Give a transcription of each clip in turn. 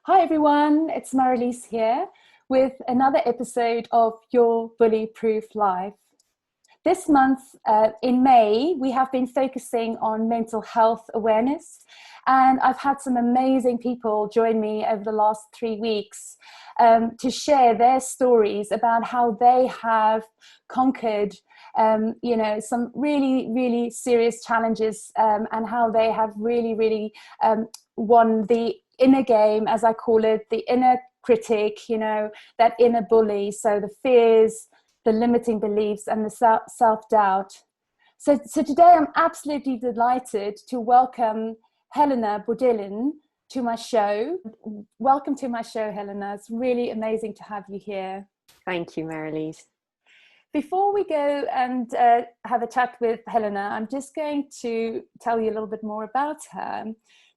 Hi everyone, it's Marilise here with another episode of Your Bully-Proof Life. This month in May, we have been focusing on mental health awareness, and I've had some amazing people join me over the last 3 weeks to share their stories about how they have conquered some really serious challenges, and how they have really won the inner game, as I call it, the inner critic, that inner bully. So the fears, the limiting beliefs, and the self-doubt. So today I'm absolutely delighted to welcome Helena Bourdillon to my show. Welcome to my show, Helena. It's really amazing to have you here. Thank you, Marilise. Before we go and have a chat with Helena, I'm just going to tell you a little bit more about her.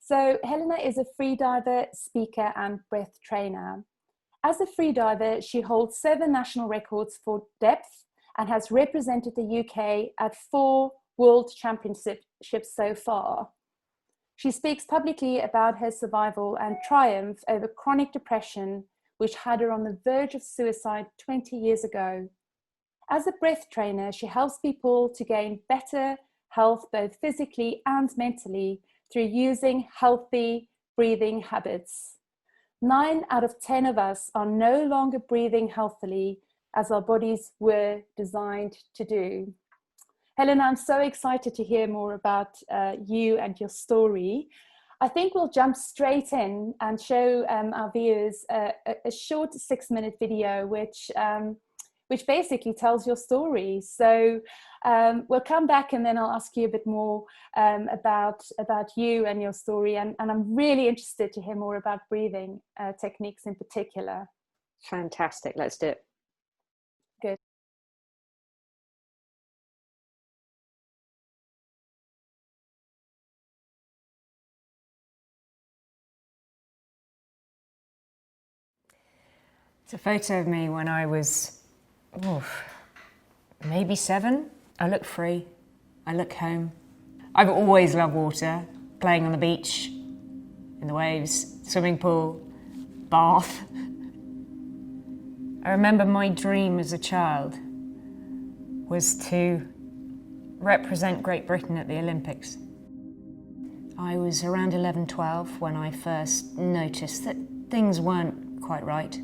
So Helena is a freediver, speaker, and breath trainer. As a freediver, she holds 7 national records for depth and has represented the UK at 4 world championships so far. She speaks publicly about her survival and triumph over chronic depression, which had her on the verge of suicide 20 years ago. As a breath trainer, she helps people to gain better health, both physically and mentally, through using healthy breathing habits. 9 out of 10 of us are no longer breathing healthily as our bodies were designed to do. Helena, I'm so excited to hear more about you and your story. I think we'll jump straight in and show our viewers a short 6-minute video which basically tells your story. So we'll come back and then I'll ask you a bit more about you and your story. And I'm really interested to hear more about breathing techniques in particular. Fantastic. Let's do it. Good. It's a photo of me when I was maybe 7. I look free. I look home. I've always loved water, playing on the beach, in the waves, swimming pool, bath. I remember my dream as a child was to represent Great Britain at the Olympics. I was around 11, 12 when I first noticed that things weren't quite right.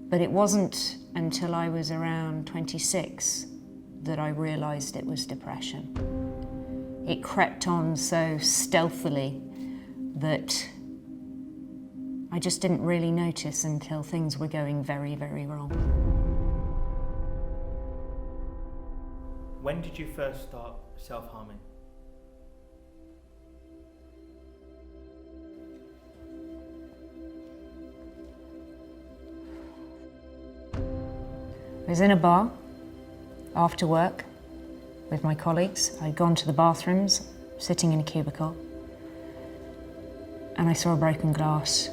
But it wasn't until I was around 26 that I realised it was depression. It crept on so stealthily that I just didn't really notice until things were going very, very wrong. When did you first start self-harming? I was in a bar after work with my colleagues. I'd gone to the bathrooms, sitting in a cubicle, and I saw a broken glass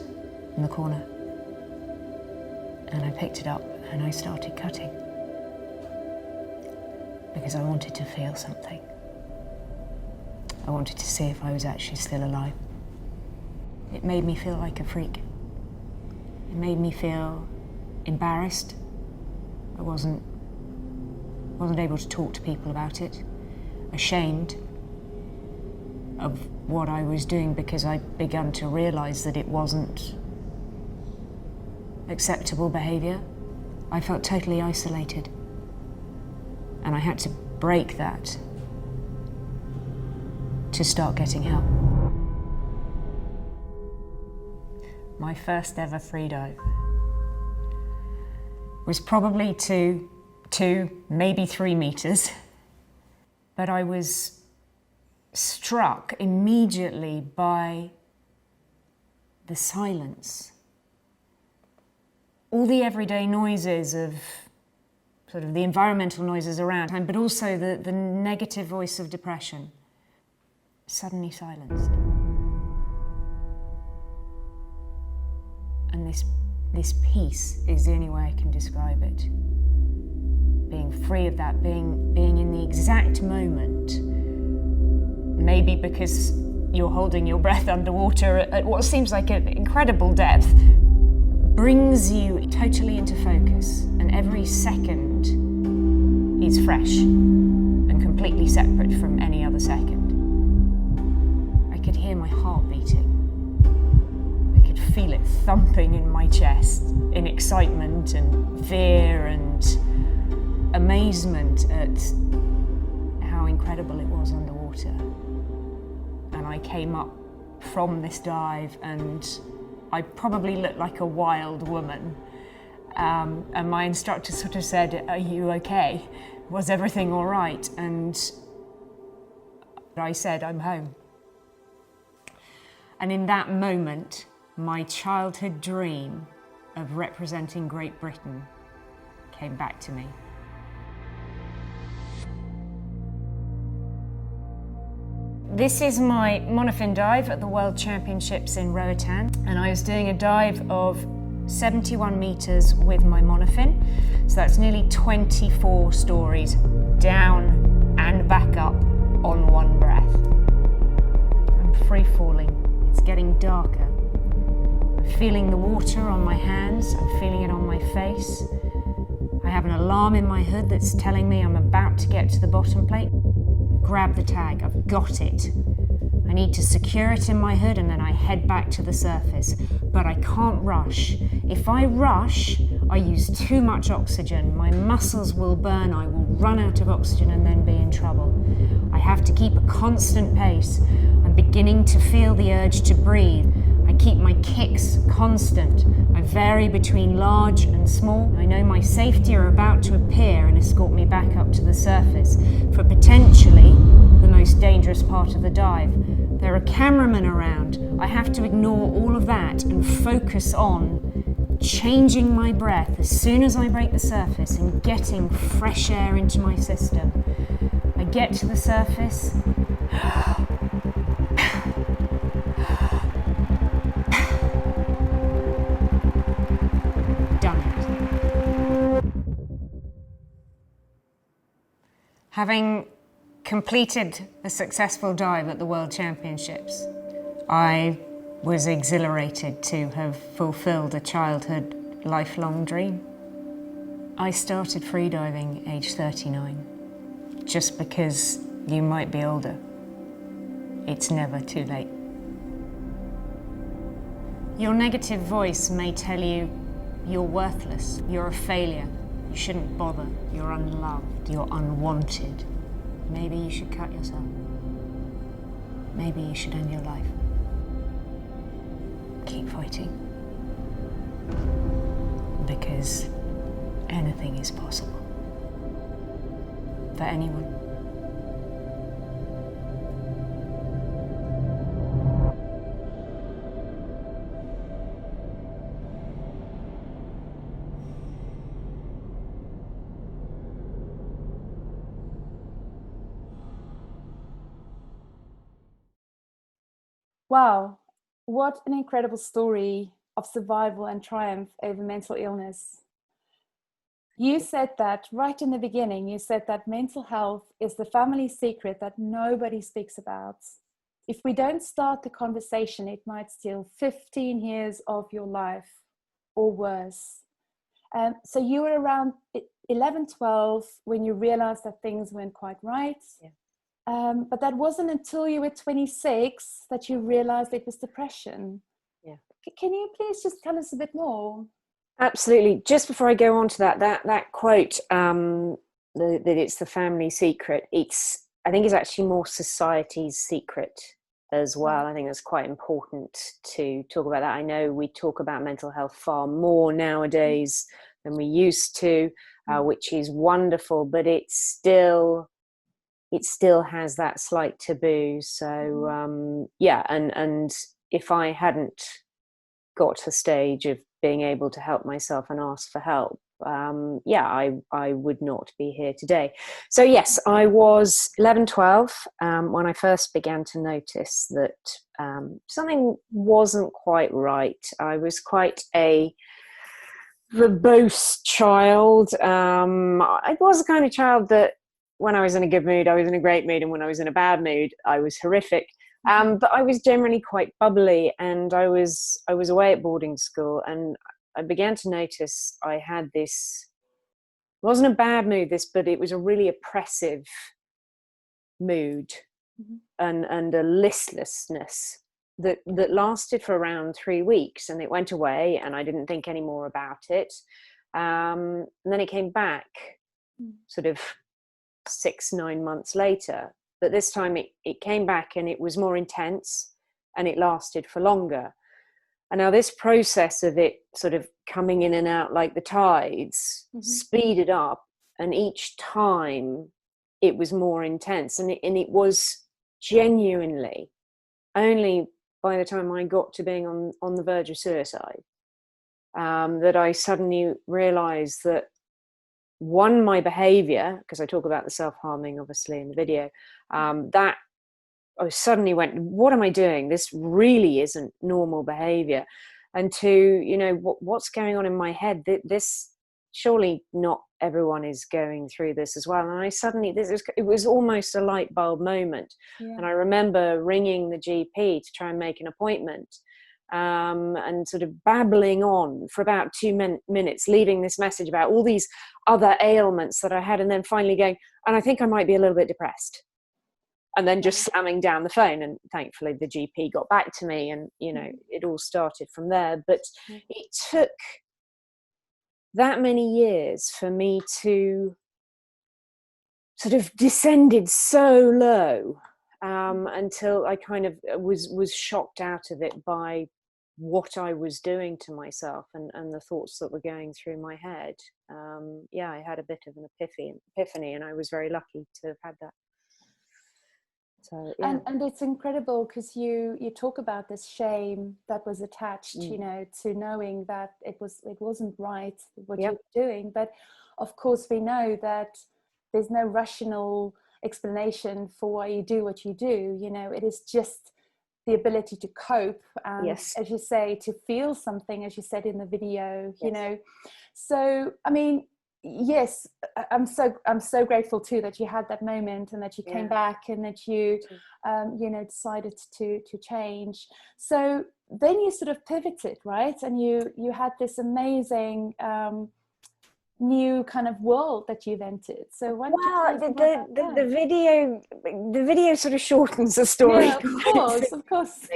in the corner. And I picked it up and I started cutting because I wanted to feel something. I wanted to see if I was actually still alive. It made me feel like a freak. It made me feel embarrassed. I wasn't able to talk to people about it, ashamed of what I was doing because I'd begun to realise that it wasn't acceptable behaviour. I felt totally isolated, and I had to break that to start getting help. My first ever freedive was probably 2, maybe 3 meters. But I was struck immediately by the silence. All the everyday noises of sort of the environmental noises around, but also the negative voice of depression, suddenly silenced. And this peace is the only way I can describe it. Being free of that, being in the exact moment, maybe because you're holding your breath underwater at what seems like an incredible depth, brings you totally into focus, and every second is fresh and completely separate from any other second. I could hear my heart beating. I could feel it thumping in my chest in excitement and fear and amazement at how incredible it was underwater. And I came up from this dive and I probably looked like a wild woman. And my instructor sort of said, "Are you okay? Was everything all right?" And I said, "I'm home." And in that moment, my childhood dream of representing Great Britain came back to me. This is my monofin dive at the World Championships in Roatan, and I was doing a dive of 71 meters with my monofin, so that's nearly 24 stories down and back up on one breath. I'm free falling, it's getting darker. I'm feeling the water on my hands, I'm feeling it on my face. I have an alarm in my hood that's telling me I'm about to get to the bottom plate. Grab the tag, I've got it. I need to secure it in my hood and then I head back to the surface. But I can't rush. If I rush, I use too much oxygen. My muscles will burn, I will run out of oxygen and then be in trouble. I have to keep a constant pace. I'm beginning to feel the urge to breathe. I keep my kicks constant. I vary between large and small. I know my safety are about to appear and escort me back up to the surface for potentially the most dangerous part of the dive. There are cameramen around. I have to ignore all of that and focus on changing my breath as soon as I break the surface and getting fresh air into my system. I get to the surface. Having completed a successful dive at the World Championships, I was exhilarated to have fulfilled a childhood lifelong dream. I started freediving age 39. Just because you might be older, it's never too late. Your negative voice may tell you you're worthless, you're a failure, you shouldn't bother, you're unloved, you're unwanted. Maybe you should cut yourself. Maybe you should end your life. Keep fighting. Because anything is possible. For anyone. Wow, what an incredible story of survival and triumph over mental illness. You said that right in the beginning, you said that mental health is the family secret that nobody speaks about. If we don't start the conversation, it might steal 15 years of your life or worse. So you were around 11, 12 when you realized that things weren't quite right. Yeah. But that wasn't until you were 26 that you realized it was depression. Yeah. Can you please just tell us a bit more? Absolutely. Just before I go on to that quote, that it's the family secret, I think it's actually more society's secret as well. I think that's quite important to talk about that. I know we talk about mental health far more nowadays than we used to, which is wonderful, but it still has that slight taboo. So and if I hadn't got to the stage of being able to help myself and ask for help, I would not be here today. So yes, I was 11, 12 when I first began to notice that something wasn't quite right. I was quite a verbose child. I was the kind of child that when I was in a good mood, I was in a great mood, and when I was in a bad mood, I was horrific. But I was generally quite bubbly, and I was away at boarding school, and I began to notice I had this, it wasn't a bad mood, but it was a really oppressive mood, and a listlessness that lasted for around 3 weeks, and it went away and I didn't think any more about it. And then it came back sort of 6-9 months later, but this time it came back and it was more intense and it lasted for longer. And now this process of it sort of coming in and out like the tides speeded up, and each time it was more intense, and it was genuinely only by the time I got to being on the verge of suicide that I suddenly realized that, one, my behavior, because I talk about the self-harming obviously in the video, that I suddenly went, what am I doing? This really isn't normal behavior. And two, what's going on in my head? This, surely not everyone is going through this as well. And I suddenly, it was almost a light bulb moment. Yeah. And I remember ringing the GP to try and make an appointment, and sort of babbling on for about 2 minutes, leaving this message about all these other ailments that I had, and then finally going, and I think I might be a little bit depressed. And then just slamming down the phone, and thankfully the GP got back to me, and it all started from there. But it took that many years for me to sort of descended so low, until I kind of was shocked out of it by what I was doing to myself, and the thoughts that were going through my head. I had a bit of an epiphany, and I was very lucky to have had that. So, yeah. And it's incredible because you talk about this shame that was attached, to knowing that it wasn't right what you were doing. But of course, we know that there's no rational explanation for why you do what you do. It is just the ability to cope, and as you say, to feel something, as you said in the video. So I mean, yes, I'm so grateful too that you had that moment, and that you came back, and that you decided to change. So then you sort of pivoted, right? And you had this amazing new kind of world that you've entered. So the video sort of shortens the story. Yeah, of course.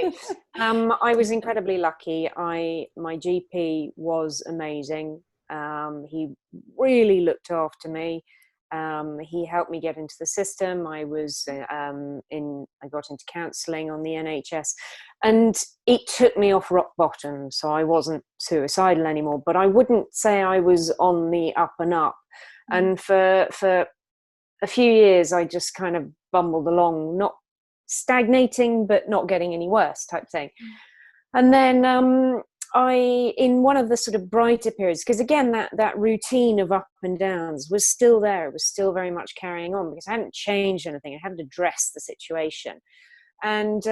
I was incredibly lucky. My GP was amazing. He really looked after me. He helped me get into the system. I got into counselling on the NHS, and it took me off rock bottom. So I wasn't suicidal anymore, but I wouldn't say I was on the up and up. And for a few years, I just kind of bumbled along, not stagnating, but not getting any worse type thing. And then in one of the sort of brighter periods, because again, that routine of up and downs was still there. It was still very much carrying on, because I hadn't changed anything. I hadn't addressed the situation. And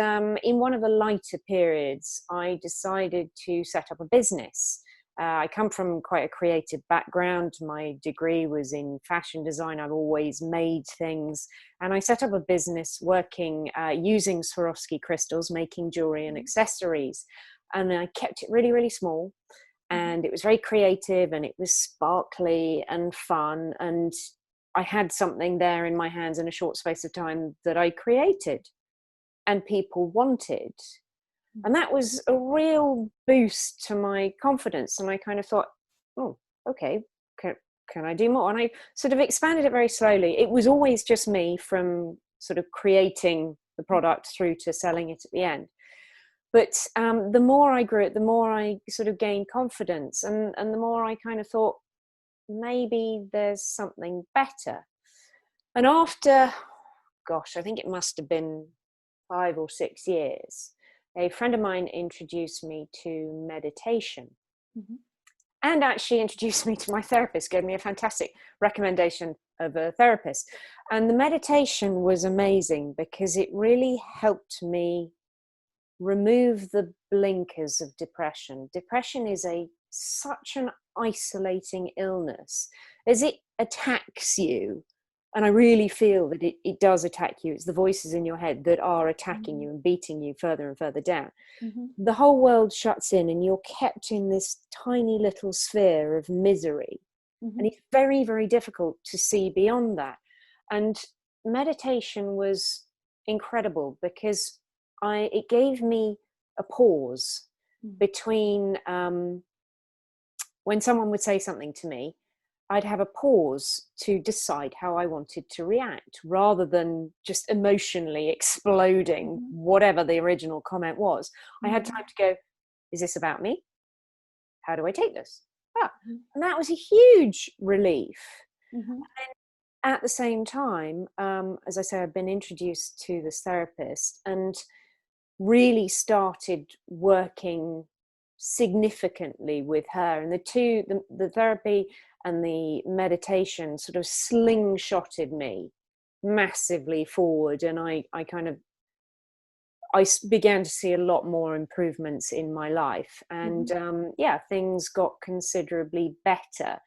in one of the lighter periods, I decided to set up a business. I come from quite a creative background. My degree was in fashion design. I've always made things. And I set up a business working, using Swarovski crystals, making jewelry and accessories. And I kept it really, really small. And it was very creative, and it was sparkly and fun. And I had something there in my hands in a short space of time that I created and people wanted. And that was a real boost to my confidence. And I kind of thought, oh, okay, can I do more? And I sort of expanded it very slowly. It was always just me, from sort of creating the product through to selling it at the end. But the more I grew it, the more I sort of gained confidence, and the more I kind of thought, maybe there's something better. And after, I think it must have been 5 or 6 years, a friend of mine introduced me to meditation, and actually introduced me to my therapist, gave me a fantastic recommendation of a therapist. And the meditation was amazing, because it really helped me remove the blinkers of depression. Depression is such an isolating illness, as it attacks you And I really feel that it does attack you. It's the voices in your head that are attacking you and beating you further and further down. The whole world shuts in and you're kept in this tiny little sphere of misery. And it's very, very difficult to see beyond that. And meditation was incredible because it gave me a pause between when someone would say something to me, I'd have a pause to decide how I wanted to react rather than just emotionally exploding whatever the original comment was. I had time to go, is this about me? How do I take this? And that was a huge relief. And at the same time, as I say, I've been introduced to this therapist and really started working significantly with her. And the therapy and the meditation sort of slingshotted me massively forward. And I began to see a lot more improvements in my life. And things got considerably better.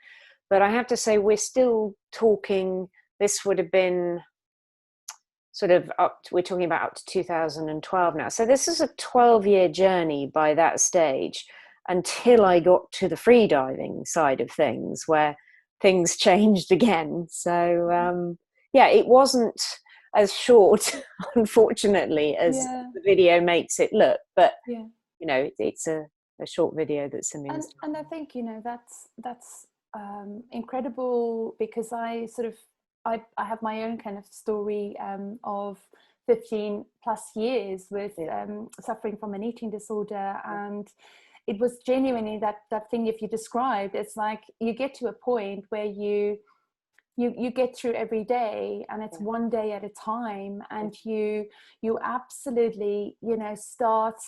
But I have to say, we're still talking, this would have been sort of we're talking about up to 2012 now. So this is a 12-year journey by that stage until I got to the freediving side of things where things changed again. So it wasn't as short, unfortunately, as the video makes it look. But, it's a short video that's amusing. And I think, that's incredible because I have my own kind of story of 15 plus years with suffering from an eating disorder. And it was genuinely that thing, if you described, it's like you get to a point where you get through every day and it's one day at a time, and you absolutely, start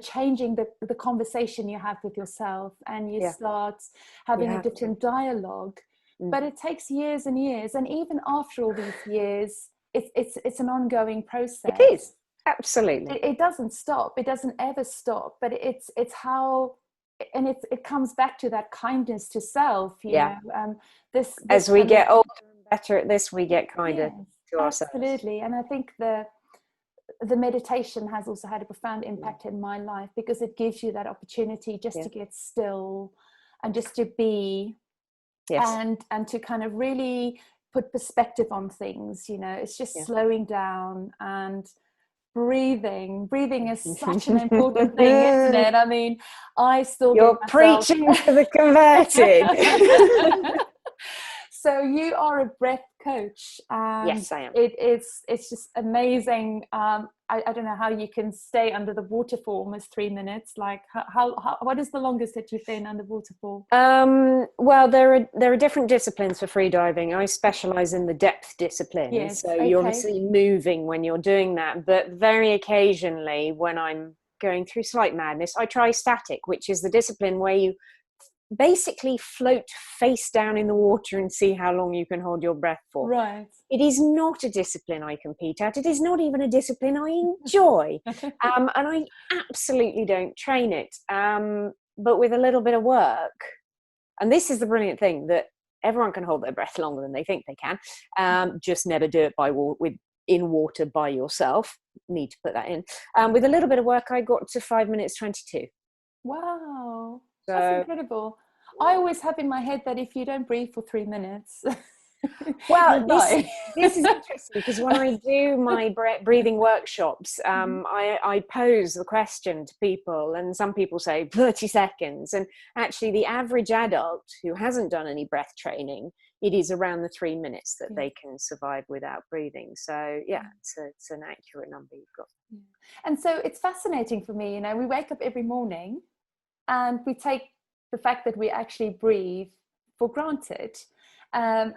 changing the conversation you have with yourself, and you start having a different dialogue. But it takes years and years, and even after all these years, it's an ongoing process. It is, absolutely. It doesn't stop. It doesn't ever stop. But it's how, and it comes back to that kindness to self. You know, this as we get older and better at this, we get kinder to ourselves. Absolutely, and I think the meditation has also had a profound impact in my life because it gives you that opportunity just to get still and just to be. And to kind of really put perspective on things, it's just slowing down and breathing. Breathing is such an important thing, isn't it? I mean, I still You're preaching to the converted. So you are a breath coach. Yes, I am. It's just amazing. I don't know how you can stay under the water for almost 3 minutes. Like, what is the longest that you've been underwater for? Well, there are different disciplines for freediving. I specialize in the depth discipline, so you're obviously moving when you're doing that. But very occasionally, when I'm going through slight madness, I try static, which is the discipline where you basically float face down in the water and see how long you can hold your breath for. Right. It is not a discipline I compete at. It is not even a discipline I enjoy. And I absolutely don't train it. But with a little bit of work, and this is the brilliant thing, that everyone can hold their breath longer than they think they can. Just never do it in water by yourself. Need to put that in. With a little bit of work, I got to 5 minutes 22. Wow. That's incredible. I always have in my head that if you don't breathe for 3 minutes, well, this is interesting because when I do my breathing workshops, I pose the question to people, and some people say 30 seconds. And actually, the average adult who hasn't done any breath training, it is around the 3 minutes that they can survive without breathing. So it's an accurate number you've got. And so it's fascinating for me. We wake up every morning and we take the fact that we actually breathe for granted. And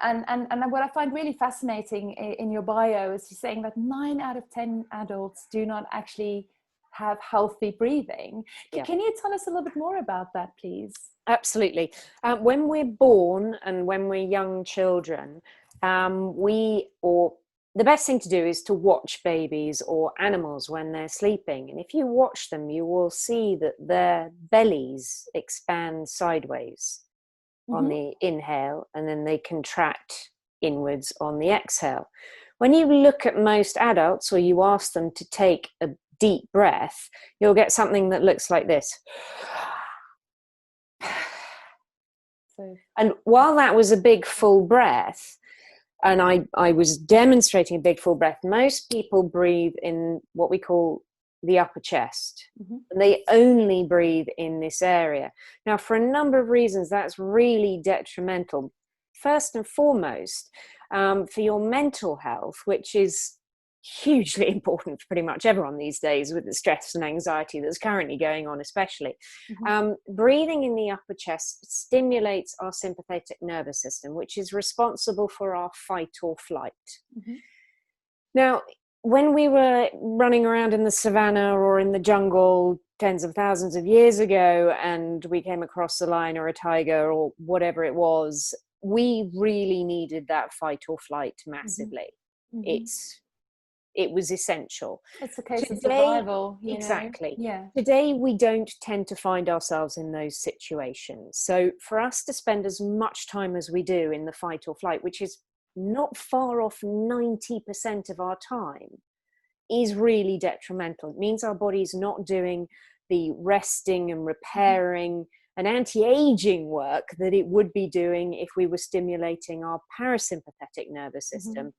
what I find really fascinating in your bio is you're saying that 9 out of 10 adults do not actually have healthy breathing. Can you tell us a little bit more about that, please? Absolutely. When we're born and when we're young children, the best thing to do is to watch babies or animals when they're sleeping. And if you watch them, you will see that their bellies expand sideways on the inhale, and then they contract inwards on the exhale. When you look at most adults, or you ask them to take a deep breath, you'll get something that looks like this. And while that was a big full breath, and I was demonstrating a big full breath, most people breathe in what we call the upper chest. And they only breathe in this area. Now, for a number of reasons, that's really detrimental. First and foremost, for your mental health, which is hugely important for pretty much everyone these days with the stress and anxiety that's currently going on, especially. Breathing in the upper chest stimulates our sympathetic nervous system, which is responsible for our fight or flight. Now, when we were running around in the savannah or in the jungle tens of thousands of years ago, and we came across a lion or a tiger or whatever it was, we really needed that fight or flight massively. It was essential. It's a case of survival. Exactly. Yeah. Today, we don't tend to find ourselves in those situations. So for us to spend as much time as we do in the fight or flight, which is not far off 90% of our time, is really detrimental. It means our body's not doing the resting and repairing and anti-aging work that it would be doing if we were stimulating our parasympathetic nervous system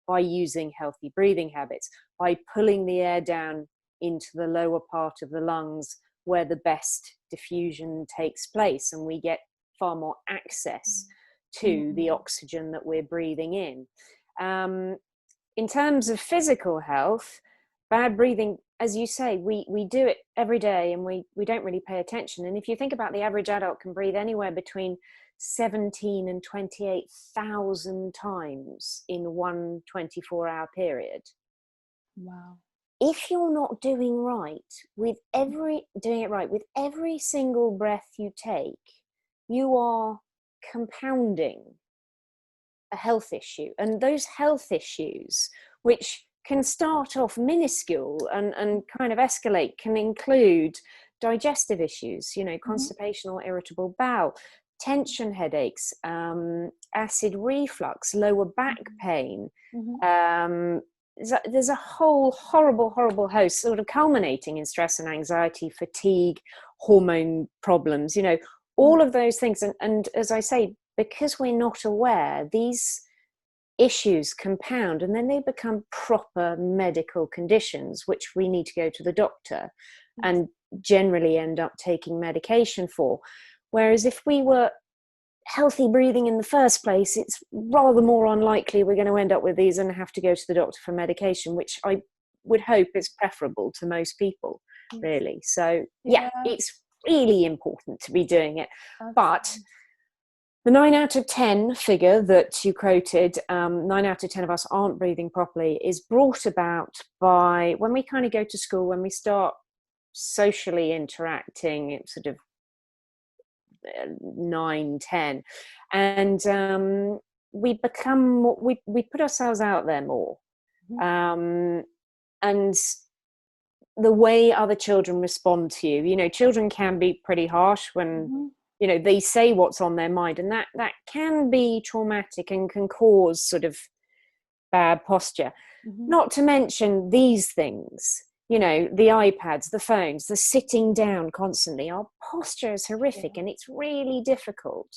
by using healthy breathing habits, by pulling the air down into the lower part of the lungs where the best diffusion takes place, and we get far more access to the oxygen that we're breathing in. In terms of physical health, bad breathing, as you say, we do it every day and we don't really pay attention. And if you think about the average adult can breathe anywhere between 17 and 28,000 times in one 24-hour period. Wow. If you're not doing it right with every single breath you take, you are compounding a health issue. And those health issues, which can start off minuscule and kind of escalate, can include digestive issues, constipation or irritable bowel, tension headaches, acid reflux, lower back pain. There's a whole horrible host, sort of culminating in stress and anxiety, fatigue, hormone problems, all of those things. And as I say, because we're not aware, these issues compound and then they become proper medical conditions, which we need to go to the doctor and generally end up taking medication for. Whereas if we were healthy breathing in the first place, it's rather more unlikely we're going to end up with these and have to go to the doctor for medication, which I would hope is preferable to most people, really. So yeah, it's really important to be doing it. But the 9 out of 10 figure that you quoted, 9 out of 10 of us aren't breathing properly, is brought about by when we kind of go to school, when we start socially interacting, sort of 9, 10, and we become we put ourselves out there more, and the way other children respond to you, children can be pretty harsh when they say what's on their mind, and that can be traumatic and can cause sort of bad posture. Not to mention these things, the iPads, the phones, the sitting down constantly. Our posture is horrific, and it's really difficult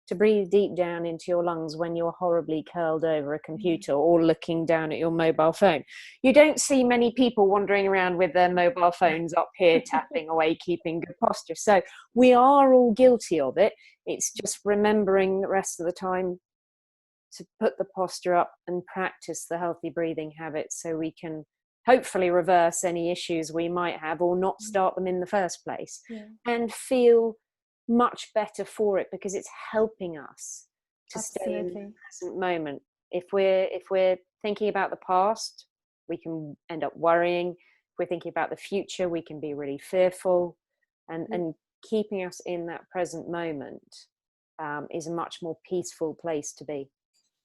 to breathe deep down into your lungs when you're horribly curled over a computer or looking down at your mobile phone. You don't see many people wandering around with their mobile phones up here tapping away, keeping good posture. So we are all guilty of it. It's just remembering the rest of the time to put the posture up and practice the healthy breathing habits so we can hopefully reverse any issues we might have or not start them in the first place, and feel much better for it, because it's helping us to stay in the present moment. If we're thinking about the past, we can end up worrying. If we're thinking about the future, we can be really fearful, and keeping us in that present moment is a much more peaceful place to be.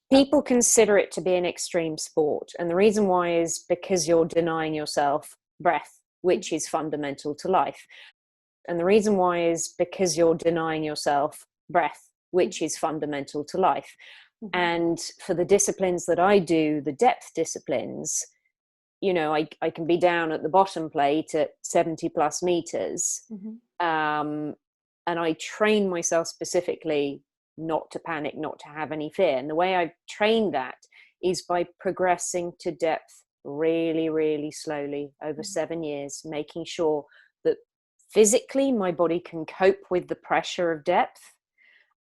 People consider it to be an extreme sport, and the reason why is because you're denying yourself breath, which is fundamental to life. And the reason why is because you're denying yourself breath, which is fundamental to life. Mm-hmm. And for the disciplines that I do, the depth disciplines, you know, I can be down at the bottom plate at 70 plus meters. Mm-hmm. And I train myself specifically not to panic, not to have any fear. And the way I've trained that is by progressing to depth really, really slowly over 7 years, making sure that physically my body can cope with the pressure of depth,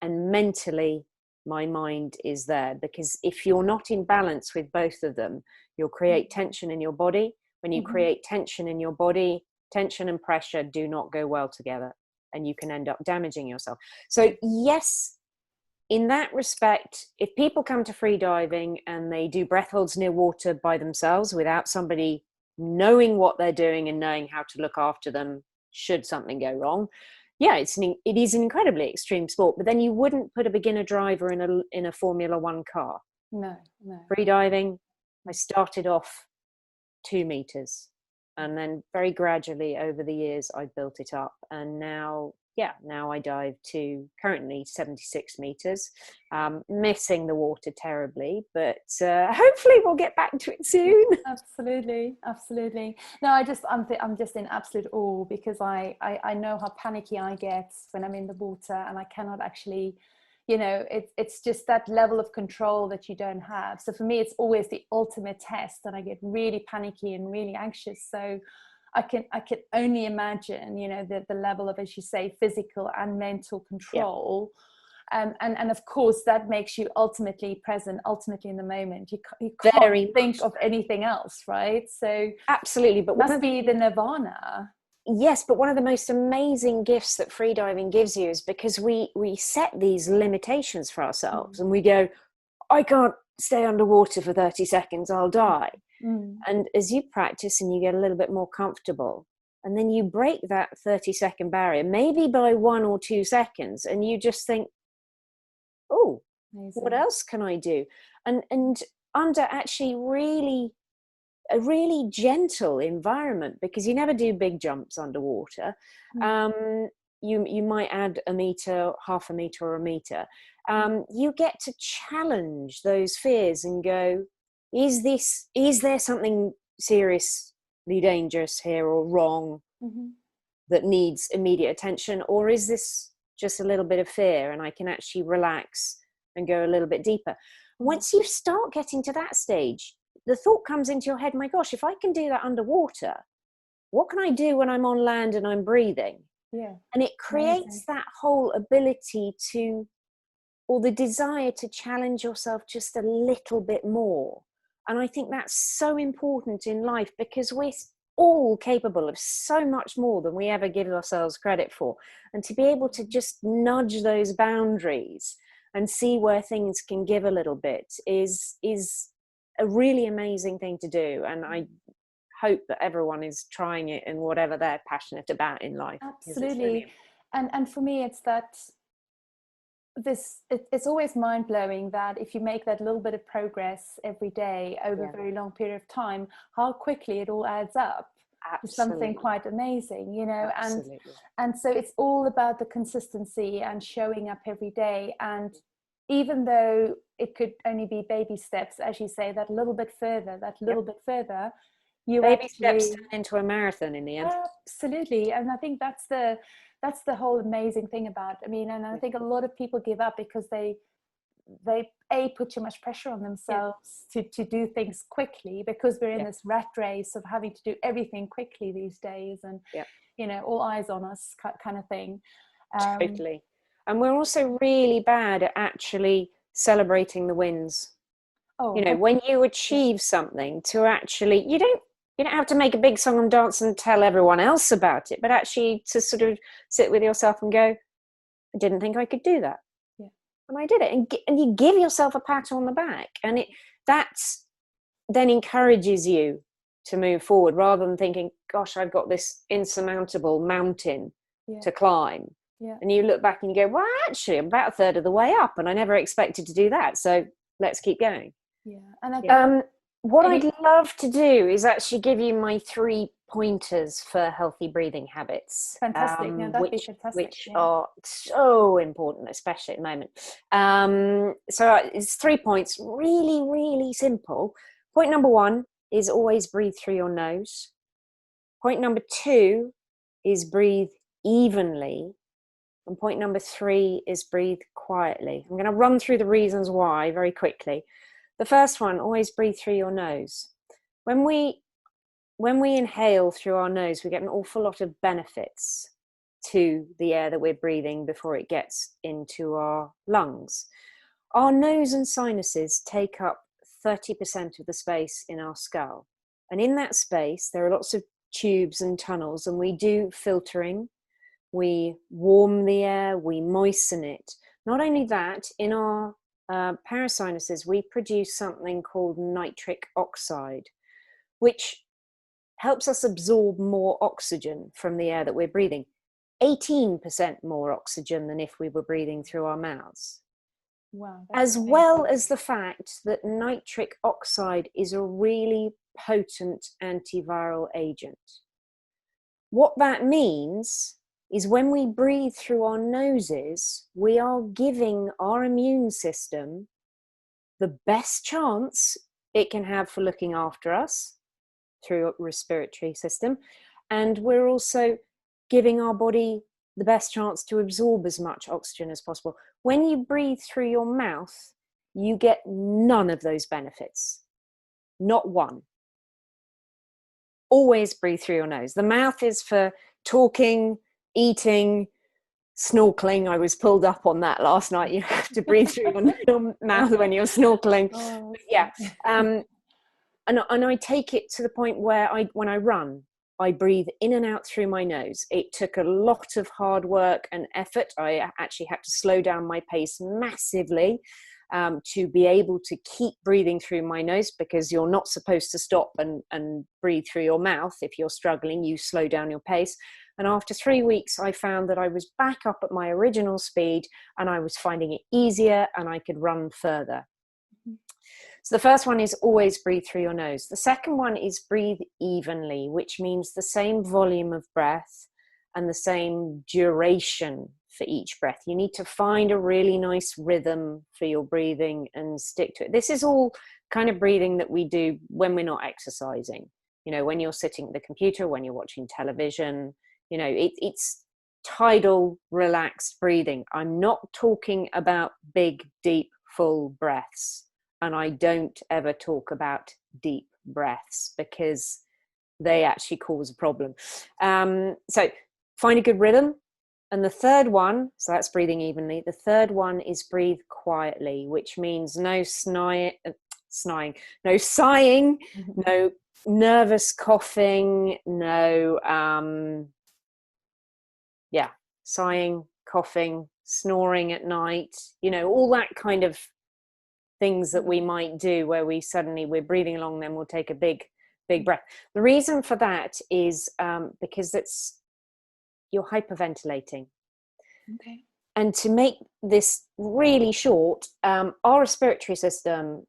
and mentally my mind is there. Because if you're not in balance with both of them, you'll create tension in your body. When you create tension in your body, tension and pressure do not go well together, and you can end up damaging yourself. So yes, in that respect, if people come to freediving and they do breath holds near water by themselves without somebody knowing what they're doing and knowing how to look after them should something go wrong, yeah, it is an incredibly extreme sport. But then you wouldn't put a beginner driver in a Formula One car. No. Freediving, I started off 2 meters, and then very gradually over the years I built it up, and now I dive to currently 76 meters, missing the water terribly, but hopefully we'll get back to it soon. Absolutely. No, I'm just in absolute awe, because I know how panicky I get when I'm in the water, and I cannot actually, you know, it's just that level of control that you don't have. So for me, it's always the ultimate test, and I get really panicky and really anxious. So I can only imagine, you know, the level of, as you say, physical and mental control. And of course that makes you ultimately present, ultimately in the moment. You can't think of anything else, right? So absolutely, but must be the nirvana. Yes, but one of the most amazing gifts that freediving gives you is because we set these limitations for ourselves, and we go, I can't stay underwater for 30 seconds, I'll die. And as you practice and you get a little bit more comfortable, and then you break that 30-second barrier, maybe by 1 or 2 seconds, and you just think, oh, amazing. What else can I do? And under actually a really gentle environment, because you never do big jumps underwater. You might add a meter, half a meter, or a meter. You get to challenge those fears and go, is there something seriously dangerous here or wrong that needs immediate attention, or is this just a little bit of fear and I can actually relax and go a little bit deeper? Once you start getting to that stage, the thought comes into your head, my gosh, if I can do that underwater, what can I do when I'm on land and I'm breathing? Yeah. And it creates that whole ability to, or the desire to challenge yourself just a little bit more. And I think that's so important in life, because we're all capable of so much more than we ever give ourselves credit for. And to be able to just nudge those boundaries and see where things can give a little bit is a really amazing thing to do. And I hope that everyone is trying it in whatever they're passionate about in life. Absolutely. And for me, it's that it's always mind-blowing that if you make that little bit of progress every day over a very long period of time, how quickly it all adds up to something quite amazing, you know. And so it's all about the consistency and showing up every day. And even though it could only be baby steps, as you say, that little bit further, you baby steps turn into a marathon in the end. Absolutely. And I think that's the whole amazing thing about, I mean, and I think a lot of people give up because they put too much pressure on themselves to do things quickly, because we're in this rat race of having to do everything quickly these days, and you know, all eyes on us kind of thing. Totally. And we're also really bad at actually celebrating the wins. You know, when you achieve something, to actually, you don't have to make a big song and dance and tell everyone else about it, but actually to sort of sit with yourself and go, I didn't think I could do that. Yeah. And I did it. And you give yourself a pat on the back. And that's then encourages you to move forward, rather than thinking, gosh, I've got this insurmountable mountain to climb. Yeah. And you look back and you go, well, actually, I'm about a third of the way up and I never expected to do that. So let's keep going. Yeah. And What I'd love to do is actually give you my 3 pointers for healthy breathing habits. Fantastic. Yeah, that'd be fantastic. Which are so important, especially at the moment. So it's 3 points, really, really simple. Point number 1 is always breathe through your nose. Point number 2 is breathe evenly. And point number 3 is breathe quietly. I'm going to run through the reasons why very quickly. The first one, always breathe through your nose. When we inhale through our nose, we get an awful lot of benefits to the air that we're breathing before it gets into our lungs. Our nose and sinuses take up 30% of the space in our skull. And in that space, there are lots of tubes and tunnels, and we do filtering. We warm the air, we moisten it. Not only that, in our parasinuses, we produce something called nitric oxide, which helps us absorb more oxygen from the air that we're breathing. 18% more oxygen than if we were breathing through our mouths. Wow, as well as the fact that nitric oxide is a really potent antiviral agent. What that means is when we breathe through our noses, we are giving our immune system the best chance it can have for looking after us through a respiratory system. And we're also giving our body the best chance to absorb as much oxygen as possible. When you breathe through your mouth, you get none of those benefits. Not one. Always breathe through your nose. The mouth is for talking, eating, snorkeling. I was pulled up on that last night. You have to breathe through your mouth when you're snorkeling. Oh, yeah. And I take it to the point where when I run, I breathe in and out through my nose. It took a lot of hard work and effort. I actually had to slow down my pace massively to be able to keep breathing through my nose, because you're not supposed to stop and breathe through your mouth. If you're struggling, you slow down your pace. And after 3 weeks, I found that I was back up at my original speed, and I was finding it easier, and I could run further. So the first one is always breathe through your nose. The second one is breathe evenly, which means the same volume of breath and the same duration for each breath. You need to find a really nice rhythm for your breathing and stick to it. This is all kind of breathing that we do when we're not exercising. You know, when you're sitting at the computer, when you're watching television, you know, it's tidal, relaxed breathing. I'm not talking about big, deep, full breaths. And I don't ever talk about deep breaths, because they actually cause a problem. So find a good rhythm. And the third one, so that's breathing evenly. The third one is breathe quietly, which means no sighing, no nervous coughing, no, sighing, coughing, snoring at night, you know, all that kind of things that we might do where we're breathing along, then we'll take a big breath. The reason for that is because you're hyperventilating. Okay. And to make this really short, our respiratory system,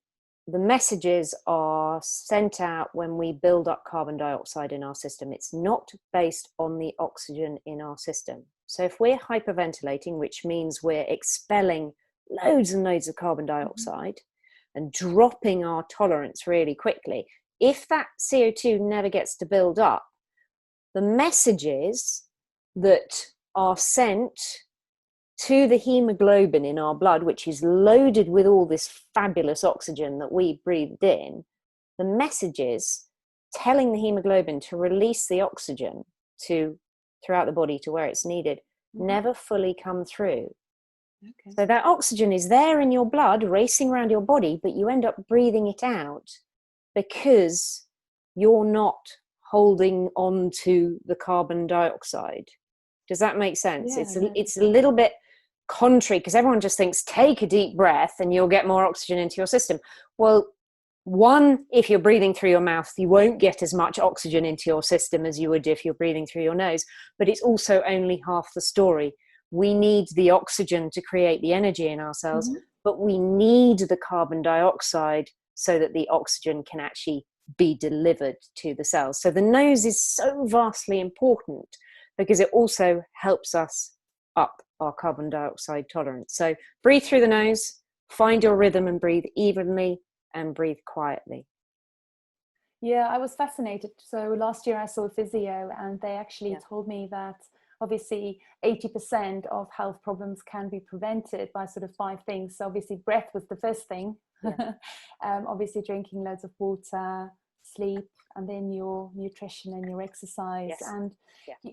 the messages are sent out when we build up carbon dioxide in our system. It's not based on the oxygen in our system. So if we're hyperventilating, which means we're expelling loads and loads of carbon dioxide and dropping our tolerance really quickly, if that CO2 never gets to build up, the messages that are sent to the hemoglobin in our blood, which is loaded with all this fabulous oxygen that we breathed in, the messages telling the hemoglobin to release the oxygen throughout the body to where it's needed never fully come through. Okay. So that oxygen is there in your blood racing around your body, but you end up breathing it out because you're not holding on to the carbon dioxide. Does that make sense? Yeah, it's a little bit contrary, because everyone just thinks take a deep breath and you'll get more oxygen into your system. Well, one, if you're breathing through your mouth, you won't get as much oxygen into your system as you would if you're breathing through your nose, but it's also only half the story. We need the oxygen to create the energy in our cells, but we need the carbon dioxide so that the oxygen can actually be delivered to the cells. So the nose is so vastly important because it also helps us up our carbon dioxide tolerance. So breathe through the nose, find your rhythm and breathe evenly and breathe quietly. Yeah, I was fascinated. So last year I saw a physio, and they actually told me that obviously 80% of health problems can be prevented by sort of 5 things. So obviously breath was the first thing. Obviously drinking loads of water, sleep, and then your nutrition and your exercise. And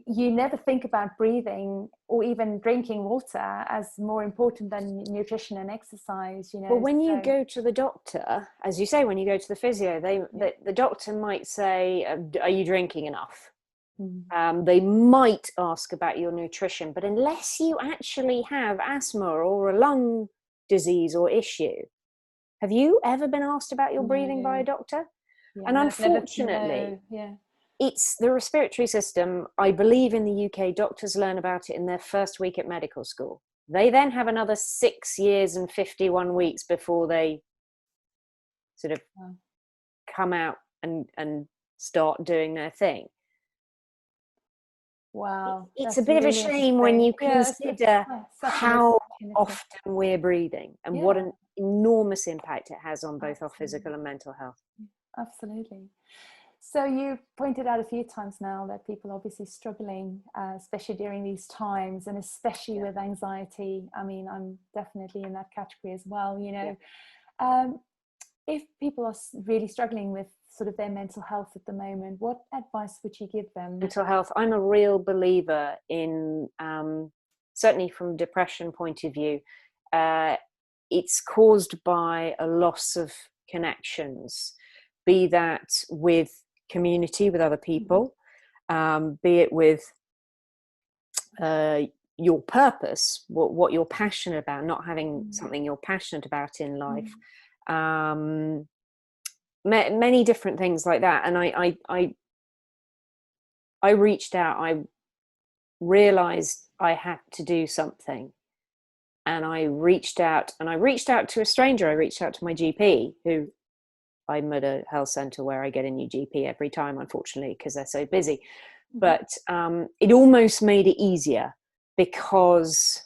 you never think about breathing or even drinking water as more important than nutrition and exercise, you know. Well, when you go to the doctor, as you say, when you go to the physio, the doctor might say, are you drinking enough? They might ask about your nutrition, but unless you actually have asthma or a lung disease or issue, have you ever been asked about your breathing by a doctor? And unfortunately, it's the respiratory system. I believe in the UK, doctors learn about it in their first week at medical school. They then have another 6 years and 51 weeks before they sort of come out and start doing their thing. Wow. It's a bit of a shame when you consider how often we're breathing and what an enormous impact it has on both our physical and mental health. Absolutely. So you pointed out a few times now that people are obviously struggling, especially during these times, and especially with anxiety. I mean, I'm definitely in that category as well, you know. If people are really struggling with sort of their mental health at the moment, what advice would you give them? Mental health, I'm a real believer in, certainly from depression point of view, it's caused by a loss of connections, be that with community, with other people, be it with your purpose, what you're passionate about, not having something you're passionate about in life. Many different things like that. And I reached out, I realized I had to do something. And I reached out to a stranger. I reached out to my GP, who I'm at a health centre where I get a new GP every time, unfortunately, because they're so busy. But it almost made it easier because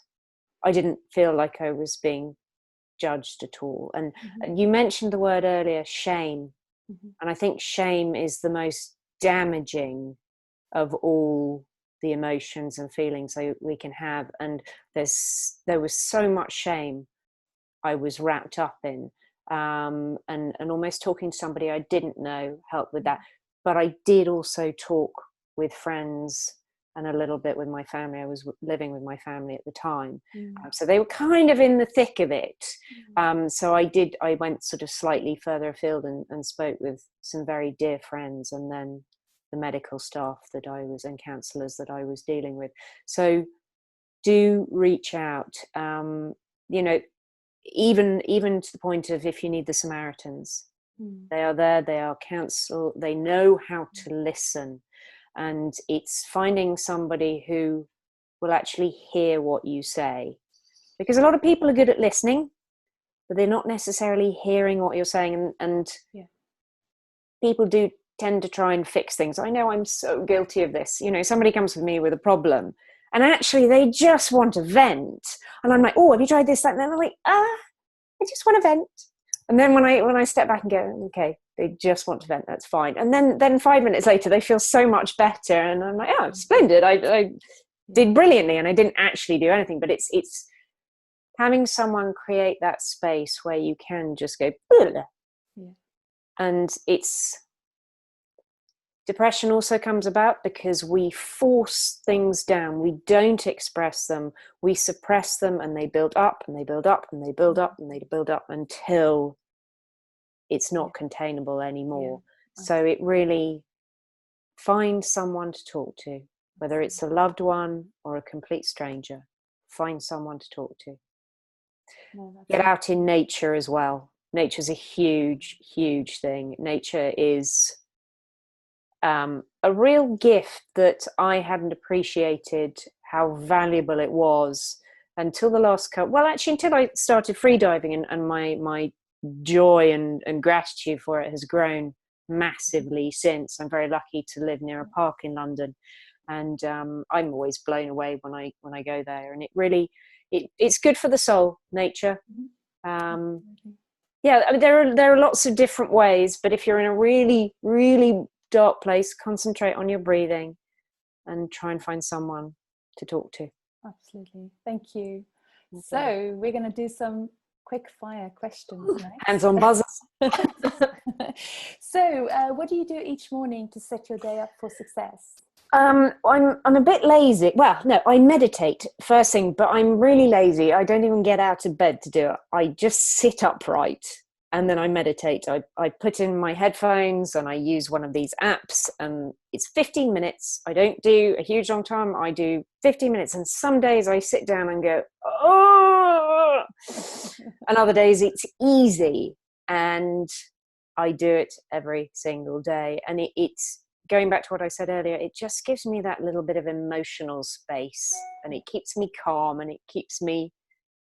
I didn't feel like I was being judged at all. And you mentioned the word earlier, shame. And I think shame is the most damaging of all the emotions and feelings that we can have. And there was so much shame I was wrapped up in. And almost talking to somebody I didn't know helped with that. But I did also talk with friends and a little bit with my family. I was living with my family at the time. So they were kind of in the thick of it. So I went sort of slightly further afield and spoke with some very dear friends, and then the medical staff that I was, and counsellors that I was dealing with. So do reach out, you know, even to the point of, if you need the Samaritans, they are there, they are counsel, they know how to listen. And it's finding somebody who will actually hear what you say, because a lot of people are good at listening, but they're not necessarily hearing what you're saying. And people do tend to try and fix things. I know I'm so guilty of this. You know, somebody comes with me with a problem and actually they just want to vent. And I'm like, oh, have you tried this, that? And then they're like, I just want to vent. And then when I step back and go, okay, they just want to vent, that's fine. And then 5 minutes later, they feel so much better. And I'm like, oh, splendid. I did brilliantly. And I didn't actually do anything, but it's having someone create that space where you can just go, and depression also comes about because we force things down. We don't express them. We suppress them, and they build up and they build up and they build up and they build up until it's not containable anymore. So it really, find someone to talk to, whether it's a loved one or a complete stranger. Find someone to talk to. Get out in nature as well. Nature's a huge, huge thing. Nature is a real gift that I hadn't appreciated how valuable it was until the last until I started freediving, and my joy and gratitude for it has grown massively since. I'm very lucky to live near a park in London, and I'm always blown away when I go there, and it really it's good for the soul, nature. Yeah, I mean, there are lots of different ways, but if you're in a really, really dark place, concentrate on your breathing and try and find someone to talk to. Absolutely. Thank you. So we're going to do some quick fire questions next. Hands on buzzers. So what do you do each morning to set your day up for success? I'm a bit lazy. Well, no, I meditate first thing, but I'm really lazy. I don't even get out of bed to do it. I just sit upright and then I meditate. I put in my headphones and I use one of these apps, and it's 15 minutes. I don't do a huge long time. I do 15 minutes, and some days I sit down and go, oh, and other days it's easy, and I do it every single day. And it's going back to what I said earlier, it just gives me that little bit of emotional space, and it keeps me calm and it keeps me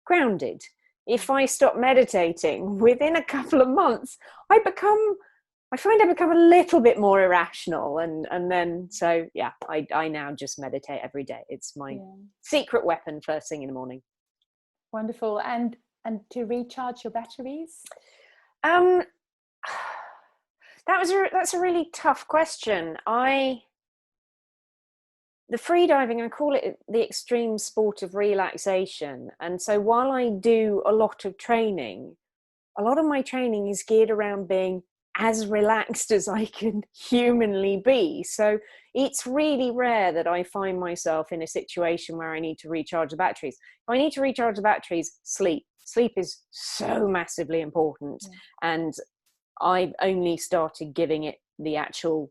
grounded. If I stop meditating, within a couple of months, I find I become a little bit more irrational. And then, so yeah, I now just meditate every day. It's my secret weapon first thing in the morning. Wonderful. And to recharge your batteries? That's a really tough question. The freediving, I call it the extreme sport of relaxation. And so while I do a lot of training, a lot of my training is geared around being as relaxed as I can humanly be. So it's really rare that I find myself in a situation where I need to recharge the batteries. If I need to recharge the batteries, sleep. Sleep is so massively important. And I've only started giving it the actual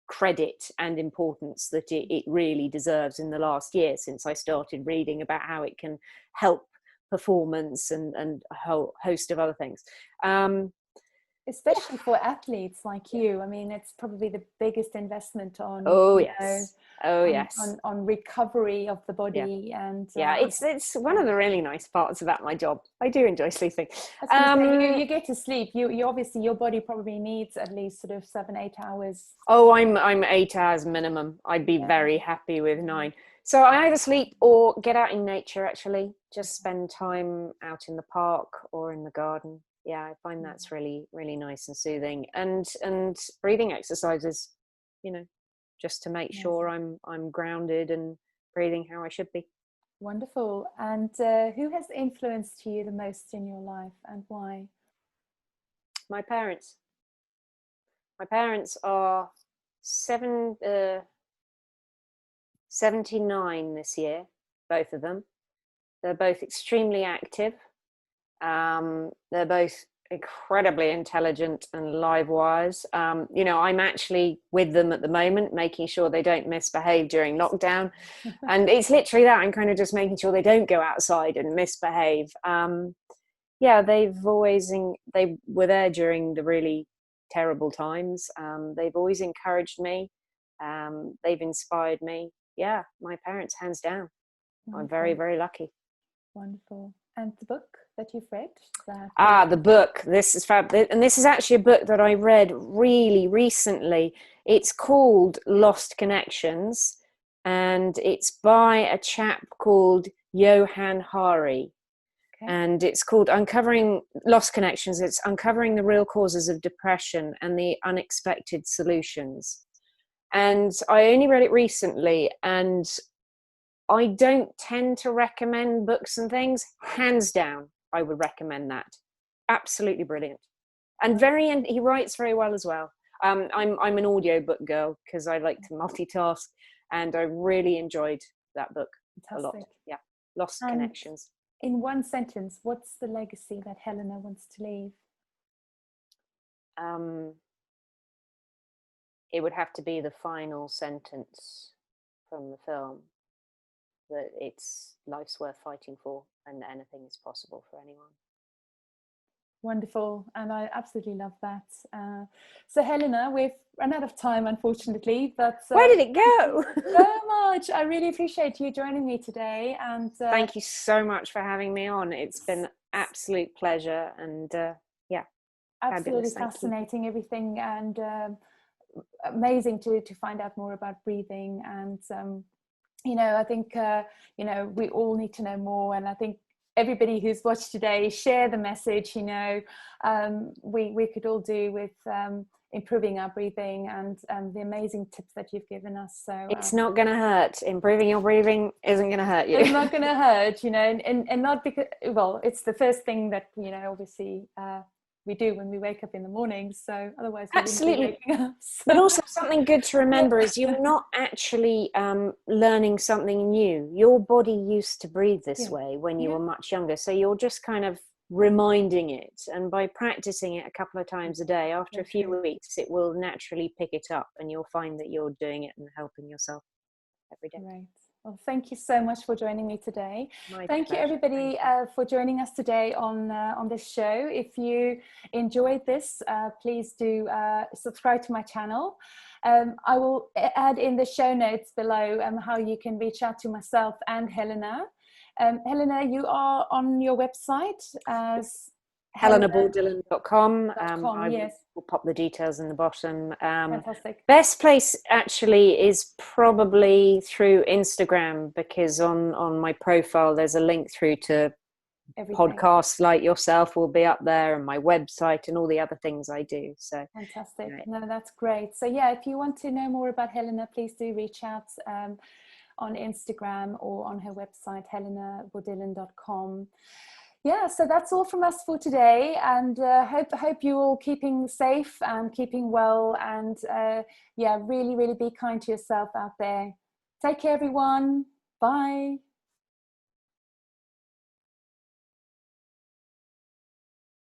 credit and importance that it really deserves in the last year, since I started reading about how it can help performance and a whole host of other things. Especially for athletes like you. I mean, it's probably the biggest investment on on recovery of the body. And it's one of the really nice parts about my job. I do enjoy sleeping. You get to sleep. You obviously, your body probably needs at least sort of 7-8 hours. Oh, I'm 8 hours minimum. I'd be very happy with 9. So I either sleep or get out in nature, actually, just spend time out in the park or in the garden. Yeah, I find that's really, really nice and soothing. And breathing exercises, just to make sure I'm grounded and breathing how I should be. Wonderful. And who has influenced you the most in your life, and why? My parents. My parents are 79 this year, both of them. They're both extremely active. They're both incredibly intelligent and live wires. I'm actually with them at the moment, making sure they don't misbehave during lockdown. And it's literally that. I'm kind of just making sure they don't go outside and misbehave. They were there during the really terrible times. They've always encouraged me. They've inspired me. Yeah, my parents, hands down. Wonderful. I'm very, very lucky. Wonderful. And the book that you've read? The book. This is fabulous. And this is actually a book that I read really recently. It's called Lost Connections, and it's by a chap called Johann Hari. Okay. And it's called Uncovering Lost Connections. It's uncovering the real causes of depression and the unexpected solutions. And I only read it recently, and I don't tend to recommend books and things. Hands down, I would recommend that. Absolutely brilliant. And he writes very well as well. I'm an audiobook girl because I like to multitask, and I really enjoyed that book. Fantastic. A lot. Yeah. Lost Connections. In one sentence, what's the legacy that Helena wants to leave? It would have to be the final sentence from the film, that it's life's worth fighting for and anything is possible for anyone. Wonderful. And I absolutely love that. So Helena, we've run out of time, unfortunately, but where did it go? So much. I really appreciate you joining me today. And thank you so much for having me on. It's been absolute pleasure, and Absolutely fabulous. Thank you. fascinating, everything, and amazing to find out more about breathing. And I think we all need to know more, and I think everybody who's watched today, share the message. We could all do with improving our breathing, and the amazing tips that you've given us. So it's not going to hurt. Improving your breathing isn't going to hurt you. It's not going to hurt, and not because, well, it's the first thing that obviously we do when we wake up in the morning. So otherwise, we absolutely. wouldn't be waking up. So. But also something good to remember is you're not actually learning something new. Your body used to breathe this way when you were much younger. So you're just kind of reminding it. And by practicing it a couple of times a day, after a few weeks, it will naturally pick it up, and you'll find that you're doing it and helping yourself every day. Right. Well, thank you so much for joining me today. Thank you, pleasure. everybody, for joining us today on this show. If you enjoyed this, please do subscribe to my channel. I will add in the show notes below how you can reach out to myself and Helena. Helena, you are on your website as HelenaBourdillon.com. Yes. We'll pop the details in the bottom. Fantastic. Best place actually is probably through Instagram, because on my profile there's a link through to everything. Podcasts like yourself will be up there, and my website and all the other things I do. So fantastic. No, that's great. So yeah, if you want to know more about Helena, please do reach out on Instagram or on her website, helenabourdillon.com. Yeah, so that's all from us for today, and hope you all keeping safe and keeping well, and really be kind to yourself out there. Take care, everyone. Bye.